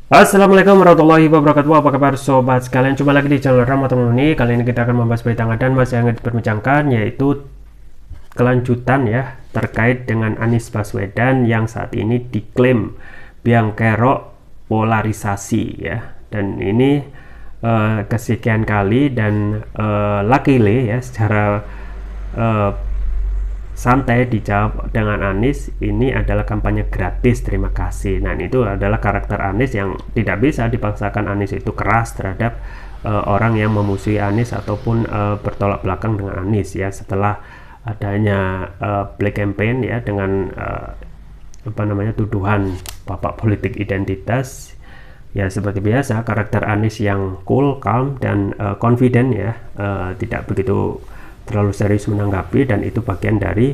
Assalamualaikum warahmatullahi wabarakatuh. Apa kabar sobat sekalian? Jumpa lagi di channel Rahmat ini. Kali ini kita akan membahas berita dan masih yang diperbincangkan, yaitu kelanjutan ya terkait dengan Anies Baswedan yang saat ini diklaim biang kerok polarisasi ya. Dan ini kesekian kali dan luckily ya secara santai dijawab dengan Anies, ini adalah kampanye gratis, terima kasih. Nah, itu adalah karakter Anies yang tidak bisa dipaksakan. Anies itu keras terhadap orang yang memusuhi Anies ataupun bertolak belakang dengan Anies ya. Setelah adanya black campaign ya dengan tuduhan bapak politik identitas ya, seperti biasa karakter Anies yang cool, calm dan confident ya, tidak begitu terlalu serius menanggapi, dan itu bagian dari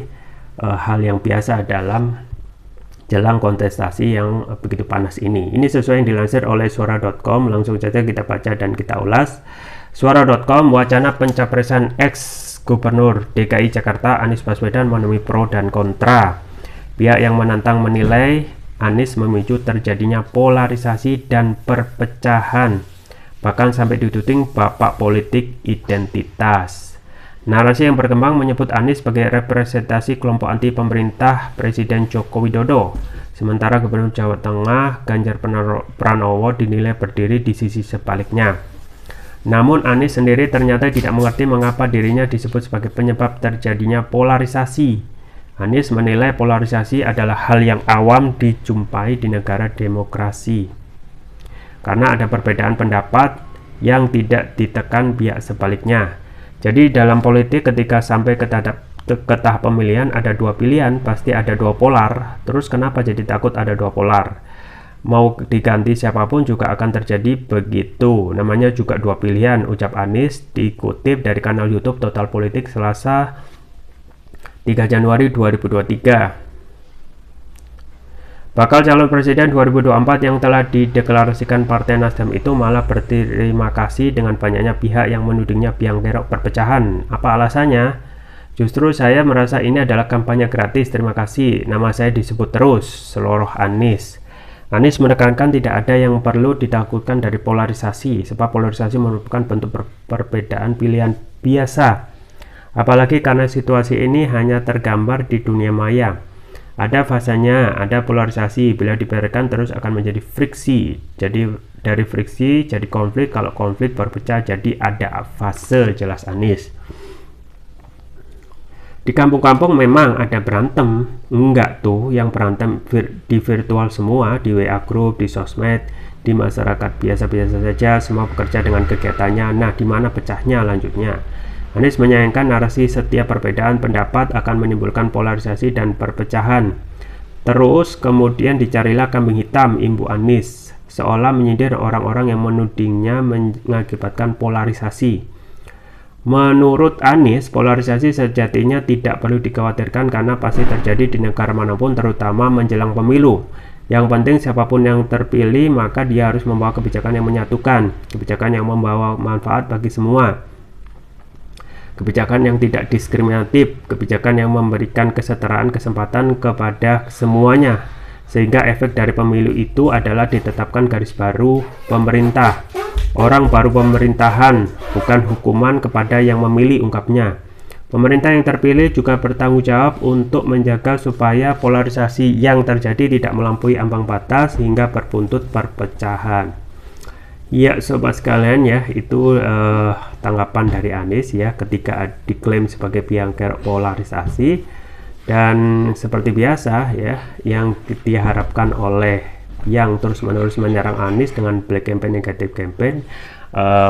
hal yang biasa dalam jelang kontestasi yang begitu panas ini. Ini sesuai yang dilansir oleh suara.com. Langsung saja kita baca dan kita ulas. Suara.com, wacana pencapresan ex Gubernur DKI Jakarta Anies Baswedan menemui pro dan kontra. Pihak yang menantang menilai Anies memicu terjadinya polarisasi dan perpecahan, bahkan sampai dituding bapak politik identitas. Narasi yang berkembang menyebut Anies sebagai representasi kelompok anti pemerintah Presiden Joko Widodo, sementara Gubernur Jawa Tengah Ganjar Pranowo dinilai berdiri di sisi sebaliknya. Namun Anies sendiri ternyata tidak mengerti mengapa dirinya disebut sebagai penyebab terjadinya polarisasi. Anies menilai polarisasi adalah hal yang awam dijumpai di negara demokrasi, karena ada perbedaan pendapat yang tidak ditekan pihak sebaliknya. Jadi dalam politik ketika sampai ke tahap pemilihan ada dua pilihan, pasti ada dua polar. Terus kenapa jadi takut ada dua polar? Mau diganti siapapun juga akan terjadi begitu. Namanya juga dua pilihan, ucap Anies dikutip dari kanal YouTube Total Politik Selasa 3 Januari 2023. Bakal calon presiden 2024 yang telah dideklarasikan Partai Nasdem itu malah berterima kasih dengan banyaknya pihak yang menudingnya biang kerok perpecahan. Apa alasannya? Justru saya merasa ini adalah kampanye gratis, terima kasih. Nama saya disebut terus, seluruh Anies. Anies menekankan tidak ada yang perlu ditakutkan dari polarisasi, sebab polarisasi merupakan bentuk perbedaan pilihan biasa. Apalagi karena situasi ini hanya tergambar di dunia maya. Ada fasanya, ada polarisasi, bila dibiarkan terus akan menjadi friksi. Jadi dari friksi jadi konflik, kalau konflik berpecah jadi ada fase, jelas Anies. Di kampung-kampung memang ada berantem, enggak tuh yang berantem di virtual semua, di WA group, di sosmed, di masyarakat biasa-biasa saja, semua bekerja dengan kegiatannya. Nah, di mana pecahnya lanjutnya? Anies menyayangkan narasi setiap perbedaan pendapat akan menimbulkan polarisasi dan perpecahan. Terus kemudian dicarilah kambing hitam, imbu Anies, seolah menyindir orang-orang yang menudingnya mengakibatkan polarisasi. Menurut Anies, polarisasi sejatinya tidak perlu dikhawatirkan karena pasti terjadi di negara manapun, terutama menjelang pemilu. Yang penting siapapun yang terpilih, maka dia harus membawa kebijakan yang menyatukan, kebijakan yang membawa manfaat bagi semua, kebijakan yang tidak diskriminatif, kebijakan yang memberikan kesetaraan kesempatan kepada semuanya, sehingga efek dari pemilu itu adalah ditetapkan garis baru pemerintah, orang baru pemerintahan, bukan hukuman kepada yang memilih, ungkapnya. Pemerintah yang terpilih juga bertanggung jawab untuk menjaga supaya polarisasi yang terjadi tidak melampaui ambang batas hingga berbuntut perpecahan. Ya sobat sekalian ya, itu tanggapan dari Anies ya ketika diklaim sebagai biang kerok polarisasi. Dan seperti biasa ya, yang diharapkan oleh yang terus-menerus menyerang Anies dengan black campaign, negatif campaign,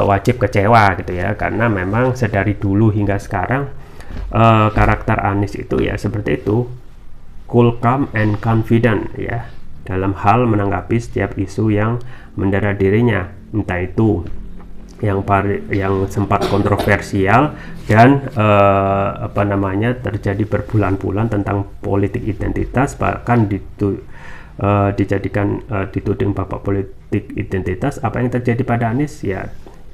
wajib kecewa gitu ya, karena memang sedari dulu hingga sekarang karakter Anies itu ya seperti itu, cool, calm, and confident ya, dalam hal menanggapi setiap isu yang mendera dirinya, entah itu yang sempat kontroversial dan terjadi berbulan-bulan tentang politik identitas, bahkan dijadikan dituding bapak politik identitas. Apa yang terjadi pada Anies ya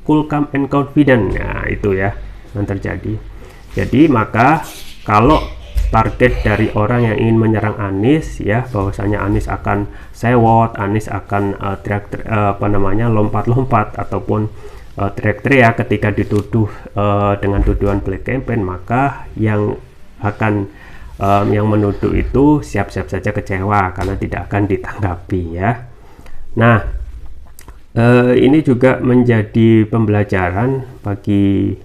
cool, calm, and confident. Nah itu ya yang terjadi. Jadi maka kalau target dari orang yang ingin menyerang Anies ya, bahwasanya Anies akan sewot, Anies akan lompat-lompat ataupun teriak-teriak ketika dituduh dengan tuduhan black campaign, maka yang menuduh itu siap-siap saja kecewa karena tidak akan ditanggapi ya. Nah, ini juga menjadi pembelajaran bagi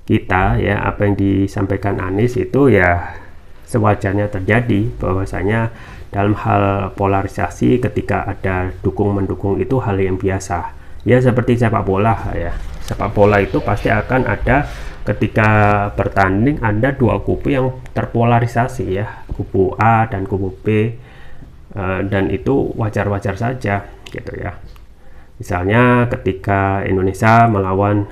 kita ya. Apa yang disampaikan Anies itu ya sewajarnya terjadi, bahwasanya dalam hal polarisasi ketika ada dukung-mendukung itu hal yang biasa ya, seperti sepak bola ya. Sepak bola itu pasti akan ada ketika bertanding ada dua kubu yang terpolarisasi ya, kubu A dan kubu B, dan itu wajar-wajar saja gitu ya. Misalnya ketika Indonesia melawan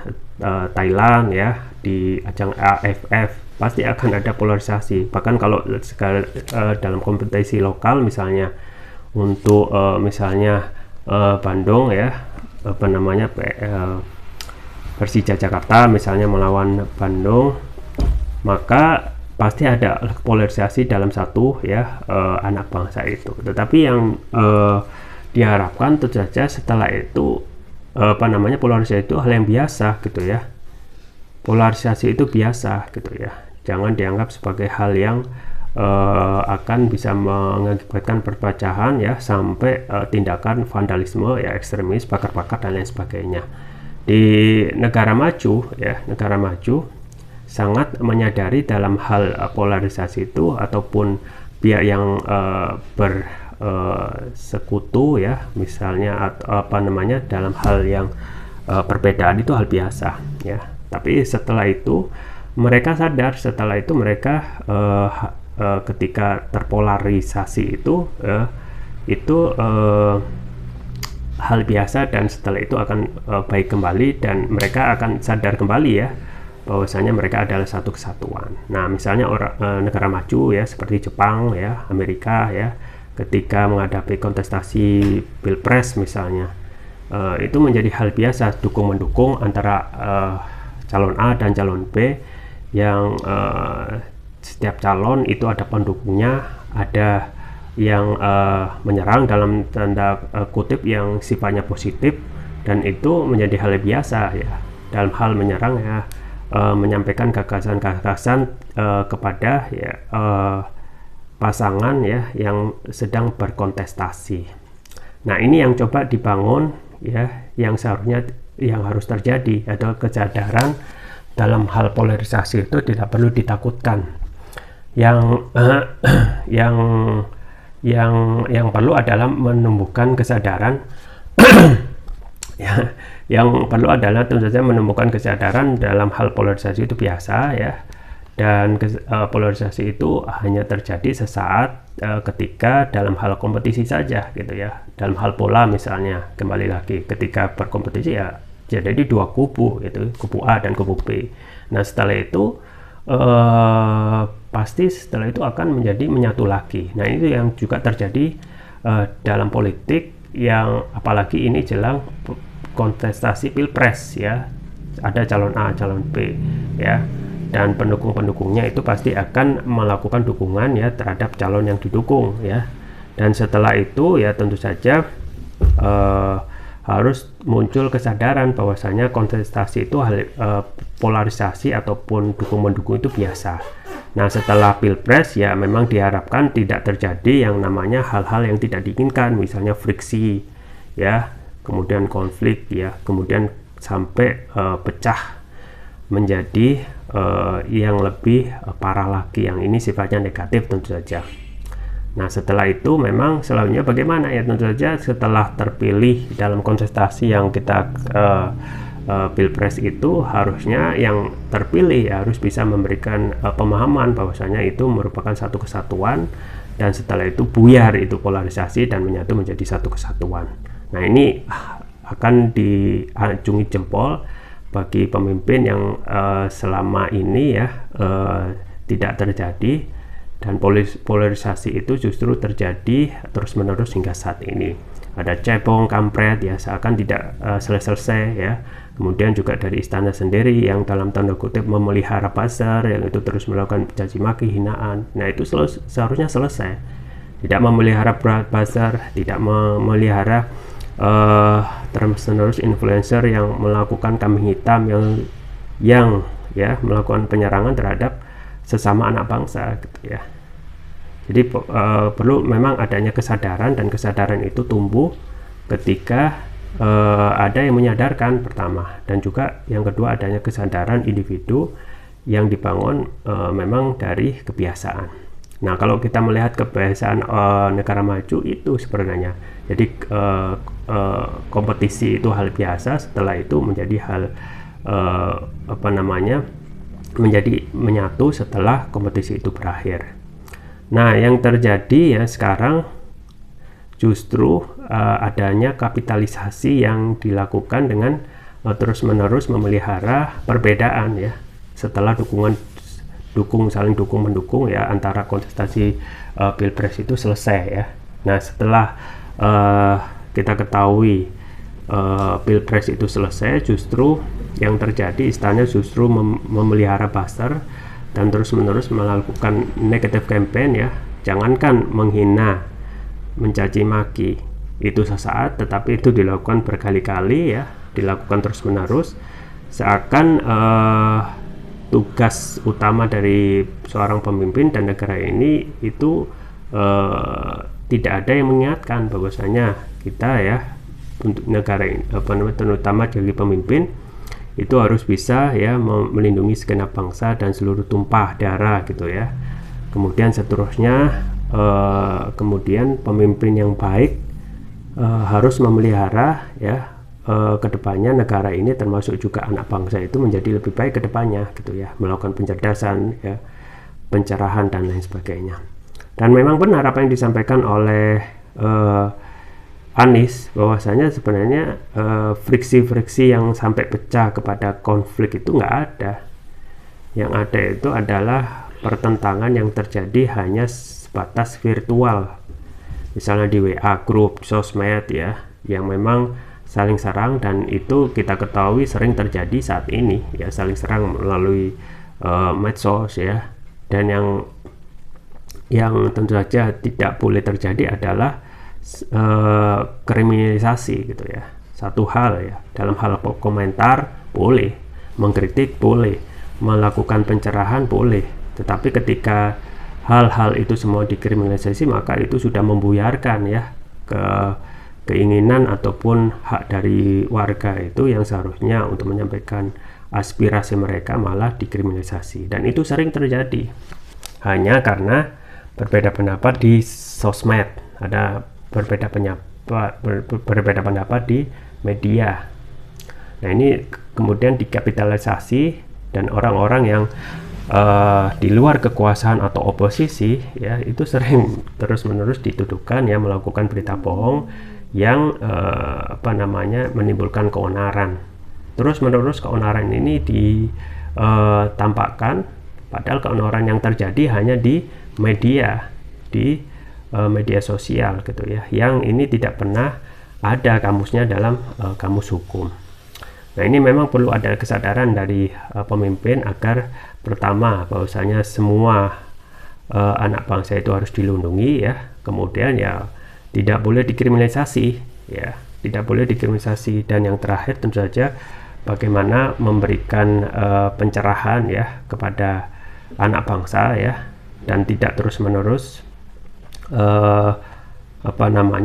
Thailand ya di ajang AFF, pasti akan ada polarisasi. Bahkan kalau dalam kompetisi lokal misalnya untuk misalnya Bandung ya, Persija Jakarta misalnya melawan Bandung, maka pasti ada polarisasi dalam satu ya anak bangsa itu. Tetapi yang diharapkan tentu saja setelah itu polarisasi itu hal yang biasa gitu ya. Polarisasi itu biasa gitu ya, jangan dianggap sebagai hal yang akan bisa mengakibatkan perpecahan ya, sampai tindakan vandalisme ya, ekstremis, bakar-bakar dan lain sebagainya. Di negara maju ya, negara maju sangat menyadari dalam hal polarisasi itu ataupun pihak yang sekutu ya, misalnya dalam hal yang perbedaan itu hal biasa ya. Tapi setelah itu mereka sadar, setelah itu mereka ketika terpolarisasi itu hal biasa, dan setelah itu akan baik kembali dan mereka akan sadar kembali ya, bahwasanya mereka adalah satu kesatuan. Nah, misalnya negara maju ya seperti Jepang ya, Amerika ya, ketika menghadapi kontestasi pilpres misalnya, itu menjadi hal biasa dukung-mendukung antara calon A dan calon B, yang setiap calon itu ada pendukungnya, ada yang menyerang dalam tanda kutip yang sifatnya positif, dan itu menjadi hal biasa ya dalam hal menyerang ya, menyampaikan gagasan-gagasan kepada ya pasangan ya yang sedang berkontestasi. Nah, ini yang coba dibangun ya, yang seharusnya yang harus terjadi adalah kesadaran dalam hal polarisasi itu tidak perlu ditakutkan. Yang perlu adalah menumbuhkan kesadaran ya, yang perlu adalah tentu saja menumbuhkan kesadaran dalam hal polarisasi itu biasa ya. Dan polarisasi itu hanya terjadi sesaat ketika dalam hal kompetisi saja gitu ya. Dalam hal bola misalnya, kembali lagi ketika berkompetisi ya jadi dua kubu gitu, kubu A dan kubu B. Nah, setelah itu pasti setelah itu akan menjadi menyatu lagi. Nah, itu yang juga terjadi dalam politik, yang apalagi ini jelang kontestasi pilpres ya, ada calon A, calon B ya, dan pendukung-pendukungnya itu pasti akan melakukan dukungan ya terhadap calon yang didukung ya. Dan setelah itu ya tentu saja harus muncul kesadaran bahwasanya kontestasi itu polarisasi ataupun dukung-mendukung itu biasa. Nah, setelah pilpres ya memang diharapkan tidak terjadi yang namanya hal-hal yang tidak diinginkan, misalnya friksi ya, kemudian konflik ya, kemudian sampai pecah menjadi yang lebih parah lagi, yang ini sifatnya negatif tentu saja. Nah, setelah itu memang selanjutnya bagaimana ya, tentu saja setelah terpilih dalam kontestasi yang kita pilpres itu, harusnya yang terpilih harus bisa memberikan pemahaman bahwasanya itu merupakan satu kesatuan, dan setelah itu buyar itu polarisasi dan menyatu menjadi satu kesatuan. Nah, ini akan diacungi jempol bagi pemimpin yang selama ini ya tidak terjadi, dan polarisasi itu justru terjadi terus-menerus hingga saat ini. Ada cebong, kampret, ya seakan tidak selesai-selesai ya. Kemudian juga dari istana sendiri yang dalam tanda kutip memelihara buzzer, yang itu terus melakukan caci maki, hinaan. Nah itu seharusnya selesai. Tidak memelihara buzzer, tidak memelihara terus-menerus influencer yang melakukan kambing hitam, yang ya melakukan penyerangan terhadap sesama anak bangsa gitu ya. Jadi perlu memang adanya kesadaran, dan kesadaran itu tumbuh ketika ada yang menyadarkan pertama, dan juga yang kedua adanya kesadaran individu yang dibangun memang dari kebiasaan. Nah kalau kita melihat kebiasaan negara maju itu sebenarnya, jadi kompetisi itu hal biasa, setelah itu menjadi hal menjadi menyatu setelah kompetisi itu berakhir. Nah yang terjadi ya sekarang justru adanya kapitalisasi yang dilakukan dengan terus-menerus memelihara perbedaan ya, setelah saling dukung mendukung ya antara kontestasi pilpres itu selesai ya. Nah setelah kita ketahui pilpres itu selesai, justru yang terjadi istana justru memelihara buzzer dan terus-menerus melakukan negative campaign ya. Jangankan menghina, mencaci maki itu sesaat, tetapi itu dilakukan berkali-kali ya, dilakukan terus-menerus, seakan tugas utama dari seorang pemimpin dan negara ini itu tidak ada yang mengingatkan bahwasanya kita ya untuk negara ini, terutama jadi pemimpin itu harus bisa ya melindungi segenap bangsa dan seluruh tumpah darah gitu ya. Kemudian seterusnya kemudian pemimpin yang baik harus memelihara ya kedepannya negara ini, termasuk juga anak bangsa itu menjadi lebih baik kedepannya gitu ya, melakukan pencerdasan ya, pencerahan dan lain sebagainya. Dan memang benar apa yang disampaikan oleh Anies, bahwasanya sebenarnya friksi-friksi yang sampai pecah kepada konflik itu nggak ada. Yang ada itu adalah pertentangan yang terjadi hanya sebatas virtual, misalnya di WA group, sosmed ya, yang memang saling serang, dan itu kita ketahui sering terjadi saat ini ya, saling serang melalui medsos ya. Dan yang tentu saja tidak boleh terjadi adalah kriminalisasi gitu ya. Satu hal ya, dalam hal komentar boleh, mengkritik boleh, melakukan pencerahan boleh, tetapi ketika hal-hal itu semua dikriminalisasi, maka itu sudah membuyarkan ya keinginan ataupun hak dari warga itu yang seharusnya untuk menyampaikan aspirasi mereka malah dikriminalisasi. Dan itu sering terjadi hanya karena berbeda pendapat di sosmed, ada berbeda pendapat di media. Nah ini kemudian dikapitalisasi, dan orang-orang yang di luar kekuasaan atau oposisi ya, itu sering terus-menerus dituduhkan ya melakukan berita bohong yang menimbulkan keonaran. Terus-menerus keonaran ini ditampakkan, padahal keonaran yang terjadi hanya di media, media sosial gitu ya, yang ini tidak pernah ada kamusnya dalam kamus hukum. Nah ini memang perlu ada kesadaran dari pemimpin agar pertama bahwasanya semua anak bangsa itu harus dilindungi ya, kemudian ya tidak boleh dikriminalisasi ya, tidak boleh dikriminalisasi, dan yang terakhir tentu saja bagaimana memberikan pencerahan ya kepada anak bangsa ya, dan tidak terus-menerus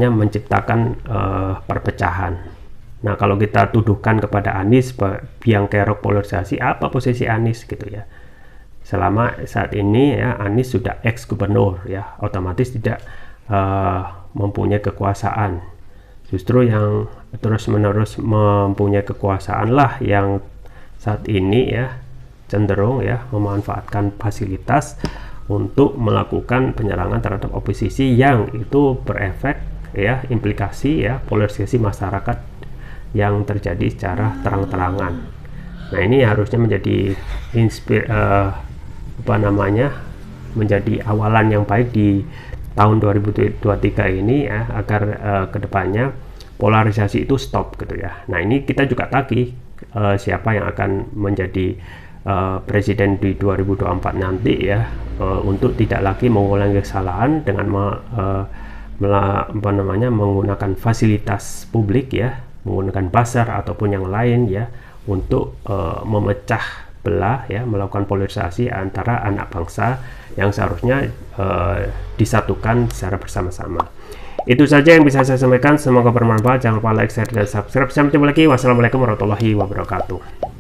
menciptakan perpecahan. Nah kalau kita tuduhkan kepada Anies biang kerok polarisasi, apa posisi Anies gitu ya? Selama saat ini ya Anies sudah ex gubernur ya, otomatis tidak mempunyai kekuasaan. Justru yang terus-menerus mempunyai kekuasaan lah yang saat ini ya cenderung ya memanfaatkan fasilitas untuk melakukan penyerangan terhadap oposisi, yang itu berefek ya, implikasi ya polarisasi masyarakat yang terjadi secara terang-terangan. Nah ini harusnya menjadi menjadi awalan yang baik di tahun 2023 ini ya, agar kedepannya polarisasi itu stop gitu ya. Nah, ini kita juga tagih siapa yang akan menjadi presiden di 2024 nanti ya, untuk tidak lagi mengulangi kesalahan dengan menggunakan fasilitas publik ya, menggunakan buzzer ataupun yang lain ya, untuk memecah belah ya, melakukan polarisasi antara anak bangsa yang seharusnya disatukan secara bersama-sama. Itu saja yang bisa saya sampaikan, semoga bermanfaat. Jangan lupa like, share, dan subscribe. Sampai jumpa lagi. Wassalamualaikum warahmatullahi wabarakatuh.